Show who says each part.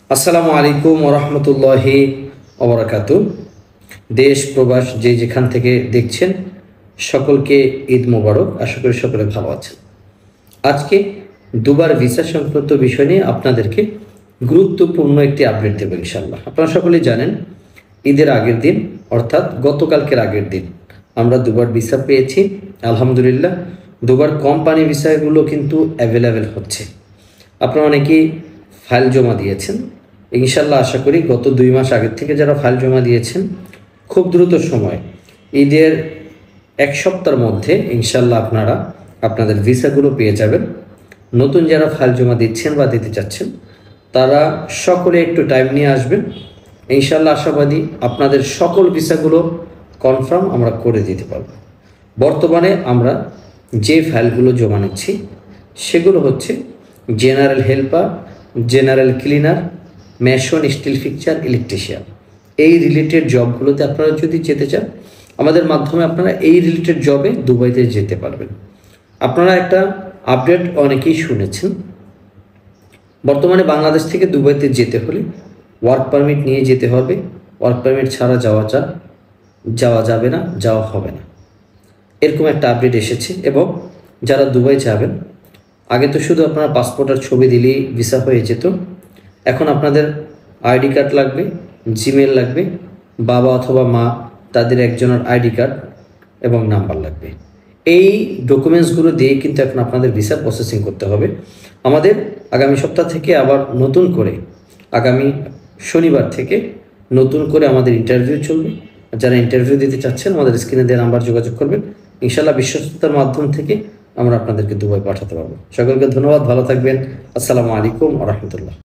Speaker 1: আসসালামু আলাইকুম ওয়া রাহমাতুল্লাহি ওয়া বারাকাতুহু। দেশ প্রবাস যে যেখান থেকে দেখছেন সকলকে ঈদ মোবারক। আশা করি সকলে ভালো আছেন। আজকে দুবার ভিসা সংক্রান্ত বিষয় নিয়ে আপনাদেরকে গুরুত্বপূর্ণ একটি আপডেট দেব ইনশাআল্লাহ। আপনারা সকলেই জানেন ঈদের আগের দিন অর্থাৎ গতকালকের আগের দিন আমরা দুবার ভিসা পেয়েছি আলহামদুলিল্লাহ। দুবার কোম্পানি ভিসাগুলো কিন্তু অ্যাভেলেবেল হচ্ছে। আপনারা অনেকেই ফাইল জমা দিয়েছেন, ইনশাল্লাহ আশা করি গত 2 মাস আগের থেকে যারা ফাইল জমা দিয়েছেন খুব দ্রুত সময় ঈদের 1 সপ্তাহের মধ্যে ইনশাল্লাহ আপনারা আপনাদের ভিসাগুলো পেয়ে যাবেন। নতুন যারা ফাইল জমা দিচ্ছেন বা দিতে চাচ্ছেন তারা সকলে একটু টাইম নিয়ে আসবেন। ইনশাল্লাহ আশাবাদী আপনাদের সকল ভিসাগুলো কনফার্ম আমরা করে দিতে পারব। বর্তমানে আমরা যে ফাইলগুলো জমা নিচ্ছি সেগুলো হচ্ছে general helper, general cleaner, mason, still fixer, electrician. এই রিলেটেড জবগুলোতে আপনারা যদি যেতে চান আমাদের মাধ্যমে আপনারা এই রিলেটেড জবে দুবাইতে যেতে পারবেন। আপনারা একটা আপডেট অনেকেই শুনেছেন, বর্তমানে বাংলাদেশ থেকে দুবাইতে যেতে হলে ওয়ার্ক পারমিট নিয়ে যেতে হবে। ওয়ার্ক পারমিট ছাড়া যাওয়া যাবে না, যাওয়া হবে না, এরকম একটা আপডেট এসেছে। এবং যারা দুবাই যাবেন আগে তো শুধু আপনারা পাসপোর্ট আর ছবি দিলেই ভিসা হয়ে যেত, এখন আপনাদের আইডি কার্ড লাগবে, জিমেল লাগবে, বাবা অথবা মা তাদের একজনের আইডি কার্ড এবং নাম্বার লাগবে। এই ডকুমেন্টসগুলো দিয়ে কিন্তু এখন আপনাদের ভিসা প্রসেসিং করতে হবে। আমাদের আগামী সপ্তাহ থেকে আবার নতুন করে আগামী শনিবার থেকে নতুন করে আমাদের ইন্টারভিউ চলবে। যারা ইন্টারভিউ দিতে চাচ্ছেন আমাদের স্ক্রিনে দেওয়া নাম্বার যোগাযোগ করবেন। ইনশাআল্লাহ বিশ্বস্ততার মাধ্যম থেকে আমরা আপনাদেরকে দুবাই পাঠাতে পারবো। সকলকে ধন্যবাদ, ভালো থাকবেন। আসসালামু আলাইকুম ওয়া রাহমাতুল্লাহ।